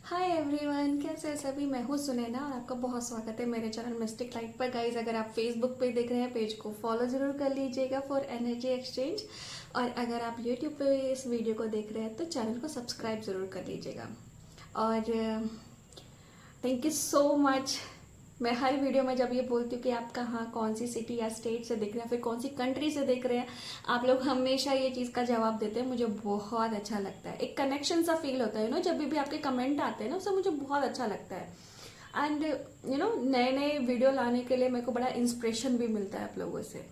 Hi everyone, कैसे हैं सभी। मैं हूँ सुनैना और आपका बहुत स्वागत है मेरे चैनल मिस्टिक लाइट पर। गाइज, अगर आप फेसबुक पे देख रहे हैं, पेज को फॉलो ज़रूर कर लीजिएगा फॉर एनर्जी एक्सचेंज। और अगर आप यूट्यूब पे इस वीडियो को देख रहे हैं तो चैनल को सब्सक्राइब ज़रूर कर लीजिएगा। और थैंक यू सो मच। मैं हर वीडियो में जब ये बोलती हूँ कि आप कहाँ, कौन सी सिटी या स्टेट से देख रहे हैं, फिर कौन सी कंट्री से देख रहे हैं, आप लोग हमेशा ये चीज़ का जवाब देते हैं। मुझे बहुत अच्छा लगता है, एक कनेक्शन सा फील होता है जब भी आपके कमेंट आते हैं ना, उससे मुझे बहुत अच्छा लगता है। एंड नए नए वीडियो लाने के लिए मेरे को बड़ा इंस्पिरेशन भी मिलता है आप लोगों से।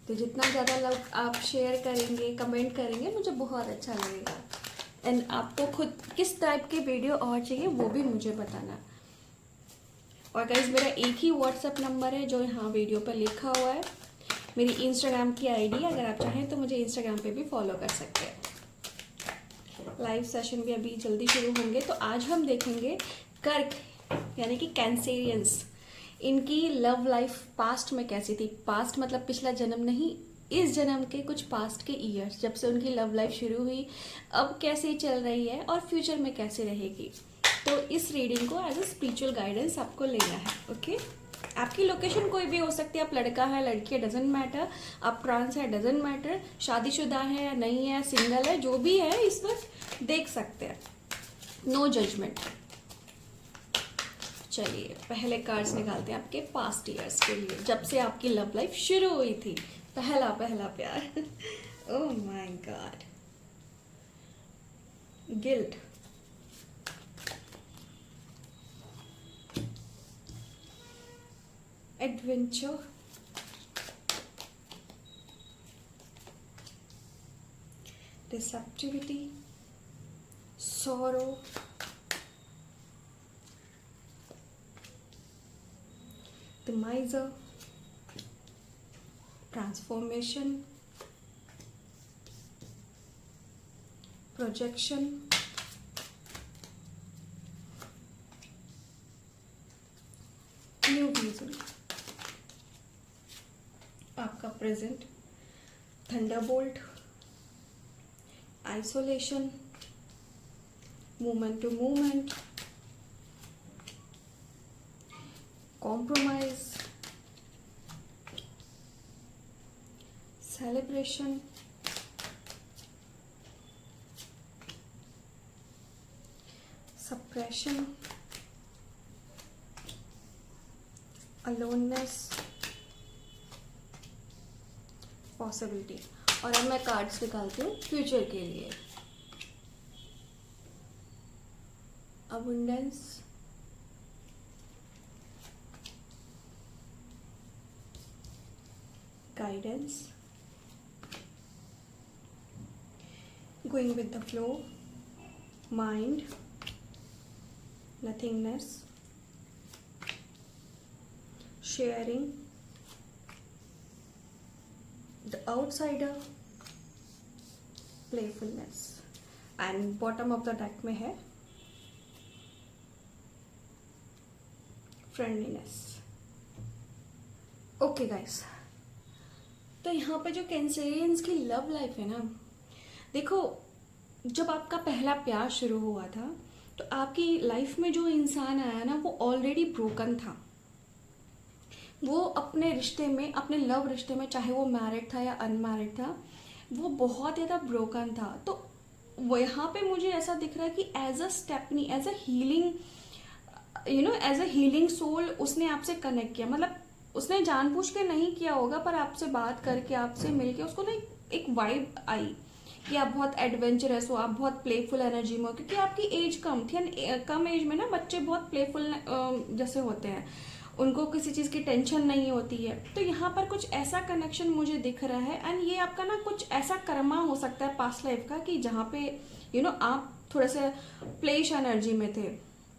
तो जितना ज़्यादा लोग आप शेयर करेंगे, कमेंट करेंगे, मुझे बहुत अच्छा लगेगा। एंड आपको खुद किस टाइप की वीडियो और चाहिए वो भी मुझे बताना। और गाइज, मेरा एक ही व्हाट्सएप नंबर है जो यहाँ वीडियो पर लिखा हुआ है। मेरी इंस्टाग्राम की आईडी, अगर आप चाहें तो मुझे इंस्टाग्राम पे भी फॉलो कर सकते हैं। लाइव सेशन भी अभी जल्दी शुरू होंगे। तो आज हम देखेंगे कर्क यानी कि कैंसेरियंस, इनकी लव लाइफ पास्ट में कैसी थी। पास्ट मतलब पिछला जन्म नहीं, इस जन्म के कुछ पास्ट के ईयर्स, जब से उनकी लव लाइफ शुरू हुई, अब कैसी चल रही है और फ्यूचर में कैसे रहेगी। तो इस रीडिंग को एज अ स्पिरिचुअल गाइडेंस आपको लेना है। ओके, आपकी लोकेशन कोई भी हो सकती है। आप लड़का है, लड़की है, डजेंट मैटर। आप ट्रांस है, डजेंट मैटर। शादीशुदा है या नहीं है, सिंगल है, जो भी है इस वक्त देख सकते हैं। No judgement. चलिए पहले कार्ड्स निकालते हैं आपके पास्ट ईयर्स के लिए, जब से आपकी लव लाइफ शुरू हुई थी, पहला पहला प्यार। Oh my God. Guilt, adventure, receptivity, sorrow, the miser, transformation, projection, new vision, आपका present, Thunderbolt, isolation, moment to moment, compromise, celebration, suppression, aloneness, possibility। और अब मैं कार्ड्स निकालती हूँ फ्यूचर के लिए। Abundance, guidance, going with the flow, mind, nothingness, sharing, the outsider, playfulness. And bottom of the deck में है फ्रेंडलीनेस। ओके गाइस, तो यहाँ पे जो कैंसेरियंस की लव लाइफ है ना, देखो, जब आपका पहला प्यार शुरू हुआ था तो आपकी लाइफ में जो इंसान आया ना, वो ऑलरेडी ब्रोकन था। वो अपने रिश्ते में, अपने लव रिश्ते में, चाहे वो मैरिड था या अनमैरिड था, वो बहुत ज़्यादा ब्रोकन था। तो वो यहाँ पे मुझे ऐसा दिख रहा है कि as a stepney, as a healing, as a healing soul उसने आपसे कनेक्ट किया। मतलब उसने जानबूझ के नहीं किया होगा, पर आपसे बात करके, आपसे मिलके उसको ना एक वाइब आई कि आप बहुत एडवेंचरस हो, आप बहुत प्लेफुल एनर्जी में हो, क्योंकि आपकी एज कम थी। कम एज में ना बच्चे बहुत प्लेफुल जैसे होते हैं, उनको किसी चीज़ की टेंशन नहीं होती है। तो यहाँ पर कुछ ऐसा कनेक्शन मुझे दिख रहा है। एंड ये आपका ना कुछ ऐसा कर्मा हो सकता है पास्ट लाइफ का, कि जहाँ पे आप थोड़े से प्लेश एनर्जी में थे,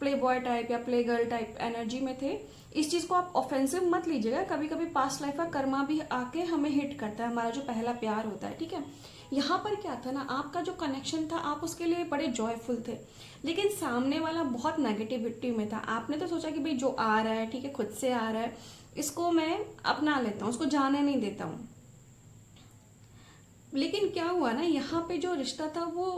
प्ले बॉय टाइप या प्ले गर्ल टाइप एनर्जी में थे। इस चीज़ को आप ऑफेंसिव मत लीजिएगा। कभी कभी पास्ट लाइफ का कर्मा भी आके हमें हिट करता है, हमारा जो पहला प्यार होता है, ठीक है। यहाँ पर क्या था ना, आपका जो कनेक्शन था, आप उसके लिए बड़े जॉयफुल थे, लेकिन सामने वाला बहुत नेगेटिविटी में था। आपने तो सोचा कि भाई जो आ रहा है, ठीक है, खुद से आ रहा है, इसको मैं अपना लेता हूँ, उसको जाने नहीं देता हूँ। लेकिन क्या हुआ ना, यहाँ पे जो रिश्ता था वो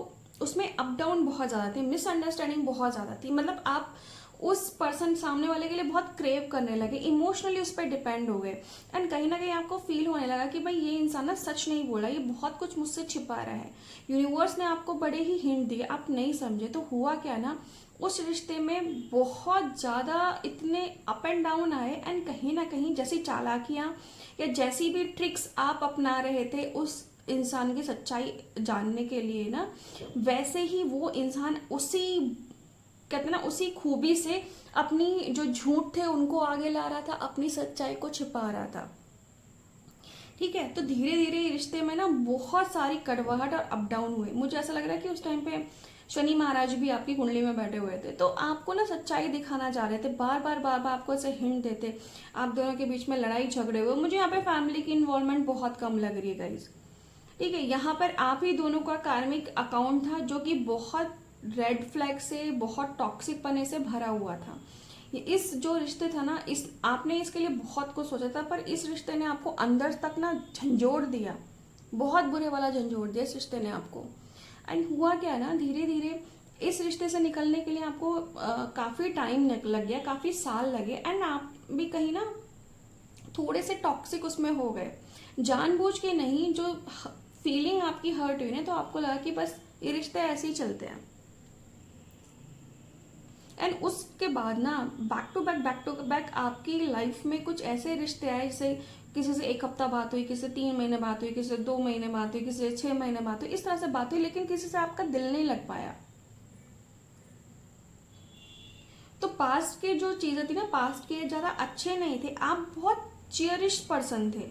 उसमें अप डाउन बहुत ज़्यादा थे, मिसअंडरस्टैंडिंग बहुत ज़्यादा थी। मतलब आप उस पर्सन सामने वाले के लिए बहुत क्रेव करने लगे, इमोशनली उस पर डिपेंड हो गए, एंड कहीं ना कहीं आपको फील होने लगा कि भाई ये इंसान ना सच नहीं बोला, ये बहुत कुछ मुझसे छिपा रहा है। यूनिवर्स ने आपको बड़े ही हिंट दिए, आप नहीं समझे। तो हुआ क्या ना, उस रिश्ते में बहुत ज़्यादा इतने अप एंड डाउन आए, एंड कहीं ना कहीं जैसी चालाकियाँ या जैसी भी ट्रिक्स आप अपना रहे थे उस इंसान की सच्चाई जानने के लिए ना, वैसे ही वो इंसान उसी, कहते हैं ना, उसी खूबी से अपनी जो झूठ थे उनको आगे ला रहा था, अपनी सच्चाई को छिपा रहा था। ठीक है, तो धीरे धीरे रिश्ते में ना बहुत सारी कड़वाहट और अप डाउन हुए। मुझे ऐसा लग रहा है कि उस टाइम पे शनि महाराज भी आपकी कुंडली में बैठे हुए थे, तो आपको ना सच्चाई दिखाना चाह रहे थे, बार बार बार बार आपको ऐसे हिंट देते। आप दोनों के बीच में लड़ाई झगड़े हुए। मुझे यहाँ पे फैमिली की इन्वॉल्वमेंट बहुत कम लग रही है गाइज। ठीक है, यहाँ पर आप ही दोनों का कार्मिक अकाउंट था जो कि बहुत रेड फ्लैग से, बहुत टॉक्सिक पने से भरा हुआ था। इस जो रिश्ते था ना, इस आपने इसके लिए बहुत कुछ सोचा था, पर इस रिश्ते ने आपको अंदर तक ना झंझोड़ दिया, बहुत बुरे वाला झंझोड़ दिया इस रिश्ते ने आपको। एंड हुआ क्या ना, धीरे धीरे इस रिश्ते से निकलने के लिए आपको काफी टाइम लग गया, काफी साल लगे, एंड आप भी कहीं ना थोड़े से टॉक्सिक उसमें हो गए, जानबूझ के नहीं। जो फीलिंग आपकी हर्ट हुई ना, तो आपको लगा कि बस ये रिश्ते ऐसे ही चलते हैं। एंड उसके बाद ना बैक टू बैक आपकी लाइफ में कुछ ऐसे रिश्ते आए, जैसे किसी से 1 हफ्ता बात हुई, किसी से 3 महीने बात हुई, किसी से 2 महीने बात हुई, किसी से 6 महीने बात हुई, इस तरह से बात हुई, लेकिन किसी से आपका दिल नहीं लग पाया। तो पास्ट के जो चीजें थी ना, पास्ट के ज्यादा अच्छे नहीं थे, आप बहुत चियरिश पर्सन थे,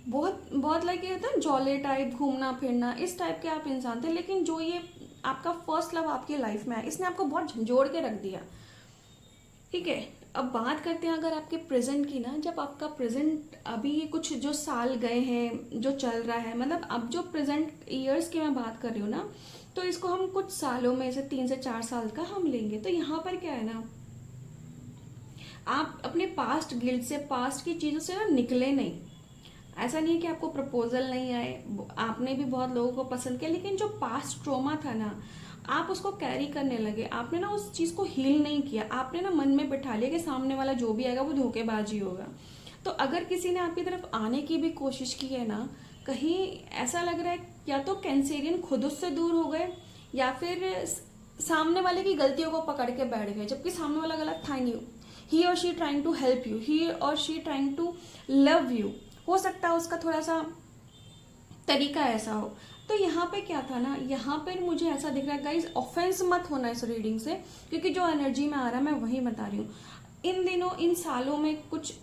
बहुत बहुत लाइक ये होता है जॉली टाइप, घूमना फिरना इस टाइप के आप इंसान थे। लेकिन जो ये आपका फर्स्ट लव आपकी लाइफ में आया, इसने आपको बहुत झंझोड़ के रख दिया। ठीक है, अब बात करते हैं अगर आपके प्रेजेंट की ना, जब आपका प्रेजेंट अभी कुछ जो साल गए हैं, जो चल रहा है, मतलब अब जो प्रेजेंट ईयर्स की मैं बात कर रही हूँ ना, तो इसको हम कुछ सालों में से 3 से 4 साल का हम लेंगे। तो यहाँ पर क्या है ना, आप अपने पास्ट गिल्ट से, पास्ट की चीजों से ना निकले नहीं। ऐसा नहीं है कि आपको प्रपोजल नहीं आए, आपने भी बहुत लोगों को पसंद किया, लेकिन जो पास्ट ट्रोमा था ना, आप उसको कैरी करने लगे, आपने ना उस चीज को हील नहीं किया, आपने ना मन में बिठा लिया कि सामने वाला जो भी आएगा वो धोखेबाजी होगा। तो अगर किसी ने आपकी तरफ आने की भी कोशिश की है ना, कहीं ऐसा लग रहा है या तो कैंसेरियन खुद उससे दूर हो गए, या फिर सामने वाले की गलतियों को पकड़ के बैठ गए, जबकि सामने वाला गलत था नहीं। He or she trying to help you, he or she trying to love you. हो सकता है उसका थोड़ा सा तरीका ऐसा हो। तो यहाँ पे क्या था ना, यहाँ पर मुझे ऐसा दिख रहा है गाइज, ऑफेंस मत होना इस रीडिंग से, क्योंकि जो एनर्जी में आ रहा है मैं वही बता रही हूँ। इन दिनों, इन सालों में, कुछ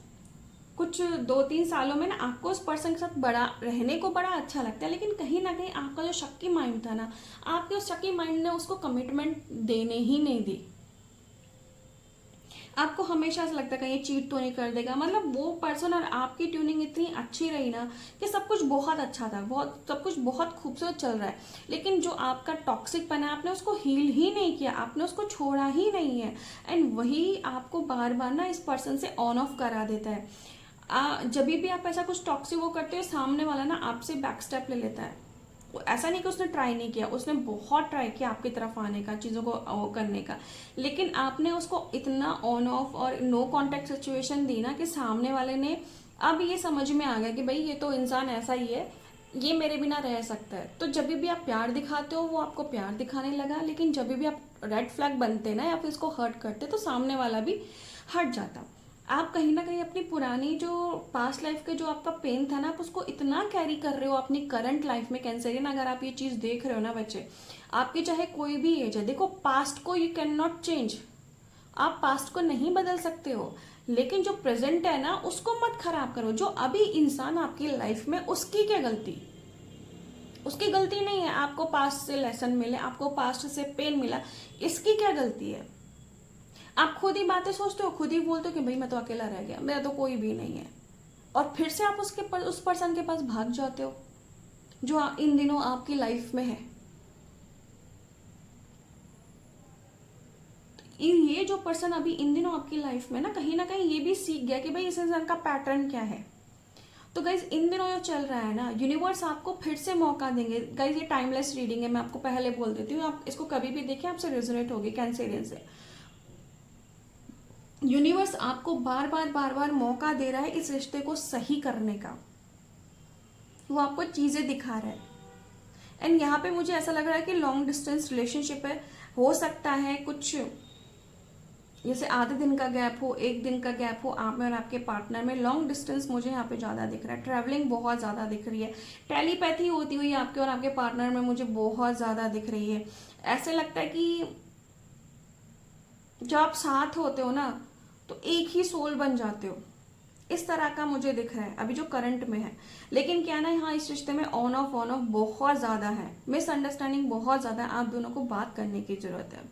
कुछ 2-3 सालों में ना आपको उस पर्सन के साथ बड़ा रहने को बड़ा अच्छा लगता है, लेकिन कहीं ना कहीं आपका जो शक्की माइंड था ना, आपके उस शक्की माइंड ने उसको कमिटमेंट देने ही नहीं दी। आपको हमेशा ऐसा लगता है कहीं चीट तो नहीं कर देगा। मतलब वो पर्सन और आपकी ट्यूनिंग इतनी अच्छी रही ना कि सब कुछ बहुत अच्छा था, बहुत सब कुछ बहुत खूबसूरत चल रहा है, लेकिन जो आपका टॉक्सिक पना है, आपने उसको हील ही नहीं किया, आपने उसको छोड़ा ही नहीं है, एंड वही आपको बार बार ना इस पर्सन से ऑन ऑफ करा देता है। जब भी आप ऐसा कुछ टॉक्सिक वो करते हो, सामने वाला ना आपसे बैक स्टेप ले लेता है। ऐसा नहीं कि उसने ट्राई नहीं किया, उसने बहुत ट्राई किया आपकी तरफ आने का, चीज़ों को करने का, लेकिन आपने उसको इतना ऑन ऑफ और नो कांटेक्ट सिचुएशन दी ना कि सामने वाले ने अब ये समझ में आ गया कि भाई ये तो इंसान ऐसा ही है, ये मेरे बिना रह सकता है। तो जब भी आप प्यार दिखाते हो वो आपको प्यार दिखाने लगा, लेकिन जब भी आप रेड फ्लैग बनते ना या फिर इसको हर्ट करते तो सामने वाला भी हट जाता। आप कहीं ना कहीं अपनी पुरानी जो पास्ट लाइफ के जो आपका पेन था ना, आप उसको इतना कैरी कर रहे हो अपनी करंट लाइफ में। कैंसरियन, अगर आप ये चीज देख रहे हो ना बच्चे, आपकी चाहे कोई भी एज है, देखो पास्ट को यू कैन नॉट चेंज, आप पास्ट को नहीं बदल सकते हो, लेकिन जो प्रेजेंट है ना उसको मत खराब करो। जो अभी इंसान आपकी लाइफ में, उसकी क्या गलती, उसकी गलती नहीं है आपको पास्ट से लेसन मिले, आपको पास्ट से पेन मिला, इसकी क्या गलती है। आप खुद ही बातें सोचते हो, खुद ही बोलते हो कि भाई मैं तो अकेला रह गया, मेरा तो कोई भी नहीं है, और फिर से आप उस पर्सन के पास भाग जाते हो जो इन दिनों आपकी लाइफ में है। ये जो पर्सन अभी इन दिनों आपकी लाइफ में ना कहीं ये भी सीख गया कि भाई इस इंसान का पैटर्न क्या है। तो गाइज इन दिनों जो चल रहा है ना, यूनिवर्स आपको फिर से मौका देंगे। गाइज ये टाइमलेस रीडिंग है, मैं आपको पहले बोल देती हूँ, आप इसको कभी भी देखें आपसे रेजोनेट होगी कैंसेरियन से। यूनिवर्स आपको बार बार बार बार मौका दे रहा है इस रिश्ते को सही करने का, वो आपको चीजें दिखा रहा है। एंड यहाँ पे मुझे ऐसा लग रहा है कि लॉन्ग डिस्टेंस रिलेशनशिप है, हो सकता है कुछ जैसे आधे दिन का गैप हो, एक दिन का गैप हो आप में और आपके पार्टनर में। लॉन्ग डिस्टेंस मुझे यहाँ पे ज्यादा दिख रहा है, ट्रैवलिंग बहुत ज्यादा दिख रही है, टेलीपैथी होती हुई आपके और आपके पार्टनर में मुझे बहुत ज्यादा दिख रही है। ऐसे लगता है कि जब आप साथ होते हो ना तो एक ही सोल बन जाते हो, इस तरह का मुझे दिख रहा है अभी जो करंट में है। लेकिन क्या ना, यहाँ इस रिश्ते में ऑन ऑफ बहुत ज्यादा है, मिसअंडरस्टैंडिंग बहुत ज्यादा है, आप दोनों को बात करने की जरूरत है।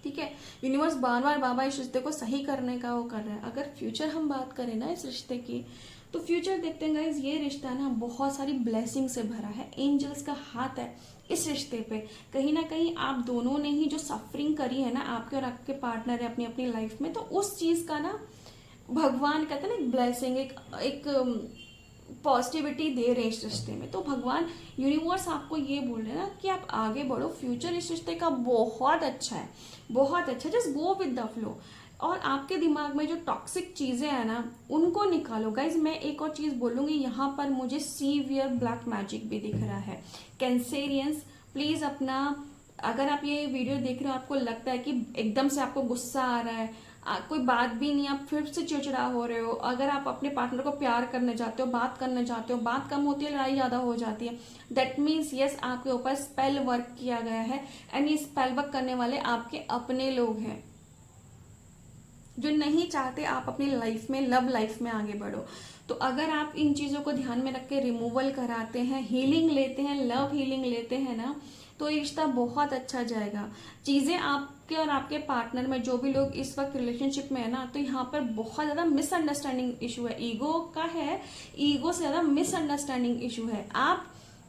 ठीक है, यूनिवर्स बार बार बाबा इस रिश्ते को सही करने का वो कर रहा है। अगर फ्यूचर हम बात करें ना इस रिश्ते की, तो फ्यूचर देखते हैं गाइस, ये रिश्ता ना बहुत सारी ब्लेसिंग से भरा है, एंजल्स का हाथ है इस रिश्ते पे। कहीं ना कहीं आप दोनों ने ही जो सफरिंग करी है ना, आपके और आपके पार्टनर है अपनी अपनी लाइफ में, तो उस चीज का ना भगवान कहते हैं ना एक ब्लेसिंग, एक पॉजिटिविटी दे रहे हैं इस रिश्ते में। तो भगवान यूनिवर्स आपको ये बोल रहे हैं ना कि आप आगे बढ़ो, फ्यूचर इस रिश्ते का बहुत अच्छा है, बहुत अच्छा, just go with the flow. और आपके दिमाग में जो टॉक्सिक चीजें हैं ना उनको निकालो। गाइज मैं एक और चीज बोलूंगी, यहाँ पर मुझे सीवियर ब्लैक मैजिक भी दिख रहा है। कैंसेरियंस प्लीज अपना, अगर आप ये वीडियो देख रहे हो आपको लगता है कि एकदम से आपको गुस्सा आ रहा है, कोई बात भी नहीं, आप फिर से चिड़चिड़ा हो रहे हो, अगर आप अपने पार्टनर को प्यार करने जाते हो, बात करने जाते हो, बात कम होती है, लड़ाई ज्यादा हो जाती है, दैट मीन्स यस आपके ऊपर स्पेल वर्क किया गया है। एंड ये स्पेल वर्क करने वाले आपके अपने लोग हैं जो नहीं चाहते आप अपनी लाइफ में, लव लाइफ में आगे बढ़ो। तो अगर आप इन चीजों को ध्यान में रख के रिमूवल कराते हैं, हीलिंग लेते हैं, लव हीलिंग लेते हैं ना, तो ये रिश्ता बहुत अच्छा जाएगा। चीजें आपके और आपके पार्टनर में, जो भी लोग इस वक्त रिलेशनशिप में है ना, तो यहाँ पर बहुत ज्यादा मिसअंडरस्टैंडिंग इशू है, ईगो का है, ईगो से ज्यादा मिसअंडरस्टैंडिंग इशू है। आप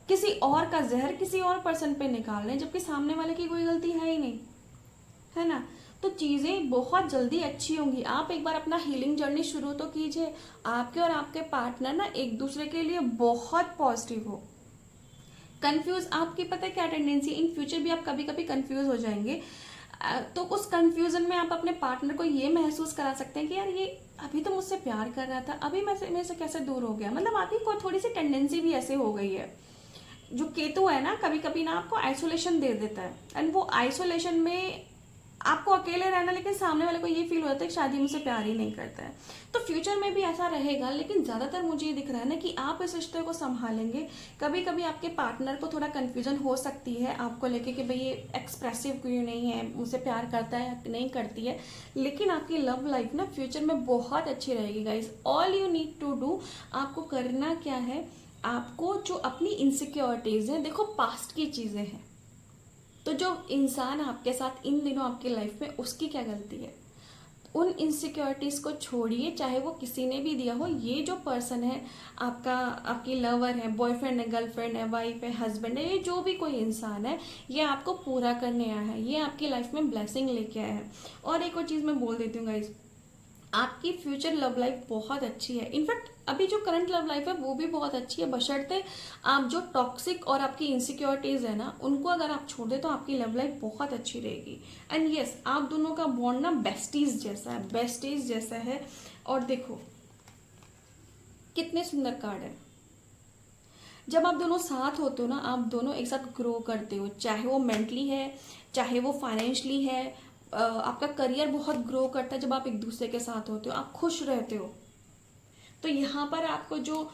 किसी और का जहर किसी और पर्सन पे निकाल रहे हैं, जबकि सामने वाले की कोई गलती है ही नहीं, है ना। तो चीजें बहुत जल्दी अच्छी होंगी। आप एक बार अपना हीलिंग जर्नी शुरू तो कीजिए, आपके और आपके पार्टनर ना एक दूसरे के लिए बहुत पॉजिटिव हो। कंफ्यूज, आपकी पता है क्या टेंडेंसी, इन फ्यूचर भी आप कभी कभी कंफ्यूज हो जाएंगे, तो उस कंफ्यूजन में आप अपने पार्टनर को ये महसूस करा सकते हैं कि यार ये अभी तो मुझसे प्यार कर रहा था, अभी मेरे से कैसे दूर हो गया। मतलब आपकी कोई थोड़ी सी टेंडेंसी भी ऐसे हो गई है। जो केतु है ना, कभी कभी ना आपको आइसोलेशन दे देता है, एंड वो आइसोलेशन में आपको अकेले रहना, लेकिन सामने वाले को ये फील होता है कि शादी मुझसे प्यार ही नहीं करता है। तो फ्यूचर में भी ऐसा रहेगा, लेकिन ज्यादातर मुझे ये दिख रहा है ना कि आप इस रिश्ते को संभालेंगे। कभी कभी आपके पार्टनर को थोड़ा कंफ्यूजन हो सकती है आपको लेके कि भाई ये एक्सप्रेसिव क्यों नहीं है, मुझसे प्यार करता है या नहीं करती है, लेकिन आपकी लव लाइफ ना फ्यूचर में बहुत अच्छी रहेगी guys. All you need to do, आपको करना क्या है, आपको जो अपनी इनसिक्योरिटीज है, देखो पास्ट की चीजें हैं, तो जो इंसान आपके साथ इन दिनों आपकी लाइफ में, उसकी क्या गलती है, उन इनसिक्योरिटीज को छोड़िए, चाहे वो किसी ने भी दिया हो। ये जो पर्सन है आपका, आपकी लवर है, बॉयफ्रेंड है, गर्लफ्रेंड है, वाइफ है, हस्बैंड है, ये जो भी कोई इंसान है, ये आपको पूरा करने आया है, ये आपकी लाइफ में ब्लेसिंग लेके आया है। और एक और चीज मैं बोल देती हूँ गाइज, आपकी फ्यूचर लव लाइफ बहुत अच्छी है। इनफैक्ट अभी जो करंट लव लाइफ है वो भी बहुत अच्छी है, बशर्ते आप जो टॉक्सिक और आपकी इनसिक्योरिटीज है ना उनको अगर आप छोड़ दे, तो आपकी लव लाइफ बहुत अच्छी रहेगी। एंड यस आप दोनों का बॉन्ड ना बेस्टीज जैसा है, बेस्टीज जैसा है। और देखो कितने सुंदर कार्ड है, जब आप दोनों साथ होते हो ना, आप दोनों एक साथ ग्रो करते हो, चाहे वो मेंटली है, चाहे वो फाइनेंशियली है, आपका करियर बहुत ग्रो करता है जब आप एक दूसरे के साथ होते हो, आप खुश रहते हो। तो यहाँ पर आपको जो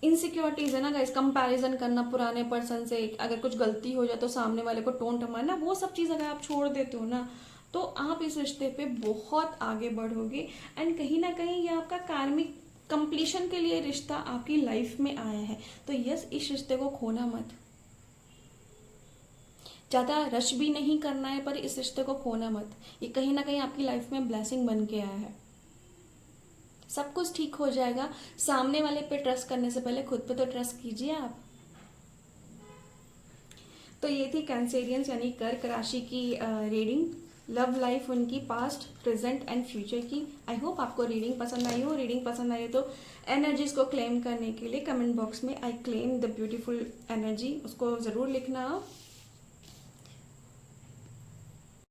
इनसिक्योरिटीज है ना गाइस, कंपैरिजन करना पुराने पर्सन से, अगर कुछ गलती हो जाए तो सामने वाले को टोंट मारना, वो सब चीज अगर आप छोड़ देते हो ना, तो आप इस रिश्ते पे बहुत आगे बढ़ोगे। एंड कहीं ना कहीं ये आपका कार्मिक कंप्लीशन के लिए रिश्ता आपकी लाइफ में आया है। तो यस, इस रिश्ते को खोना मत, ज्यादा रश भी नहीं करना है, पर इस रिश्ते को खोना मत। ये कहीं ना कहीं आपकी लाइफ में ब्लेसिंग बन के आया है। सब कुछ ठीक हो जाएगा। सामने वाले पे ट्रस्ट करने से पहले खुद पे तो ट्रस्ट कीजिए आप। तो ये थी कैंसेरियंस यानी कर्क राशि की रीडिंग। लव लाइफ उनकी पास्ट, प्रेजेंट एंड फ्यूचर की। आई होप आपको रीडिंग पसंद आई हो। रीडिंग पसंद आई हो तो एनर्जीज को क्लेम करने के लिए कमेंट बॉक्स में I claim the beautiful energy उसको ज़रूर लिखना आप।